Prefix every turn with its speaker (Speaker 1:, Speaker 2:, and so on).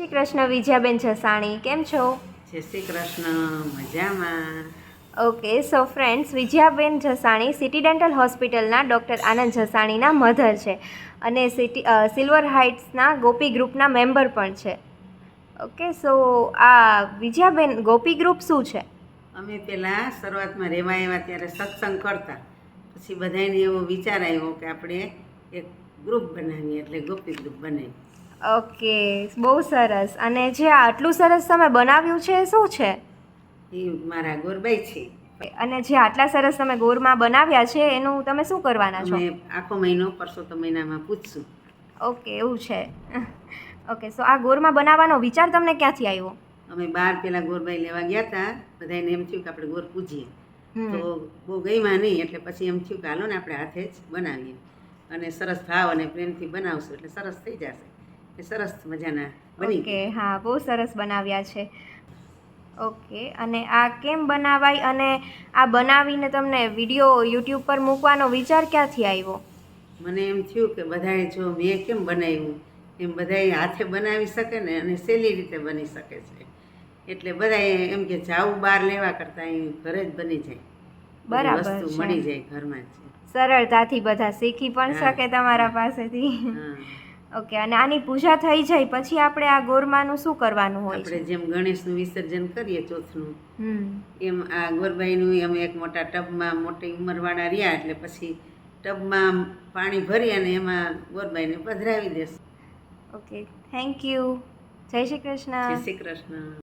Speaker 1: શ્રી કૃષ્ણ વિજયાબેન જસાણી, કેમ છો?
Speaker 2: જય શ્રી કૃષ્ણ, મજામાં.
Speaker 1: Okay, so friends, Vijayaben Jasani city dental હોસ્પિટલના ડૉક્ટર આનંદ જસાણીના મધર છે અને સિલ્વર હાઇટ્સના ગોપી ગ્રુપના મેમ્બર પણ છે. ઓકે, સો આ વિજયાબેન, ગોપી ગ્રુપ શું છે?
Speaker 2: અમે પહેલાં શરૂઆતમાં રહેવા આવ્યા ત્યારે સત્સંગ કરતા, પછી બધાને એવો વિચાર આવ્યો કે આપણે એક ગ્રુપ બનાવીએ, એટલે ગોપી ગ્રુપ બનાવી.
Speaker 1: ઓકે, બહુ સરસ. અને જે આટલું સરસ તમે બનાવ્યું છે શું છે?
Speaker 2: એ મારા ગોરબાઈ છે.
Speaker 1: અને જે આટલા સરસ તમે ગોરમાં બનાવ્યા છે એનું તમે શું કરવાના છો?
Speaker 2: અમે આખો મહિનો પરસોત્તમ મહિનામાં પૂછશું.
Speaker 1: ઓકે, એવું છે. ઓકે, સો આ ગોરમાં બનાવવાનો વિચાર તમને ક્યાંથી આવ્યો?
Speaker 2: અમે બહાર પહેલાં ગોરબાઈ લેવા ગયા હતા, બધાને એમ થયું કે આપણે ગોર પૂજીએ, તો બહુ ગઈમાં નહીં, એટલે પછી એમ થયું કે હાલો ને આપણે હાથે જ બનાવીએ અને સરસ ભાવ અને પ્રેમથી બનાવશું એટલે સરસ થઈ જશે. એ સરસ મજાના બની.
Speaker 1: ઓકે, હા, બહુ સરસ બનાવ્યા છે. ઓકે, અને આ કેમ બનાવાય અને આ બનાવીને તમને વિડીયો યુટ્યુબ પર મૂકવાનો વિચાર ક્યાંથી આવ્યો?
Speaker 2: મને એમ થયું કે બધાએ જો મેં કેમ બનાવ્યું એમ બધાએ હાથે બનાવી શકે ને, અને સહેલી રીતે બની શકે છે. એટલે બધાએ એમ કે જાવું બહાર લેવા કરતાં અહીં ઘરે જ બની જાય,
Speaker 1: બરાબર
Speaker 2: વસ્તુ
Speaker 1: છે.
Speaker 2: મળી જાય ઘરમાં જ.
Speaker 1: સરળતાથી બધા શીખી પણ
Speaker 2: હા.
Speaker 1: શકે તમારા પાસેથી.
Speaker 2: હા,
Speaker 1: ઓકે, અને આની પૂજા થઈ જાય પછી આપણે આ ગોરમાનું શું કરવાનું હોય
Speaker 2: આપણે
Speaker 1: છે?
Speaker 2: જેમ ગણેશનું વિસર્જન કરીએ ચોથનું,
Speaker 1: હમ.
Speaker 2: એમ આ ગોરબાઈનું અમે એક મોટા ટબમાં, મોટી ઉંમરવાળા રહ્યા એટલે પછી ટબમાં પાણી ભરી અને એમાં ગોરબાઈને પધરાવી દેશું.
Speaker 1: Okay, thank you. જય શ્રી કૃષ્ણ.
Speaker 2: જય શ્રી કૃષ્ણ.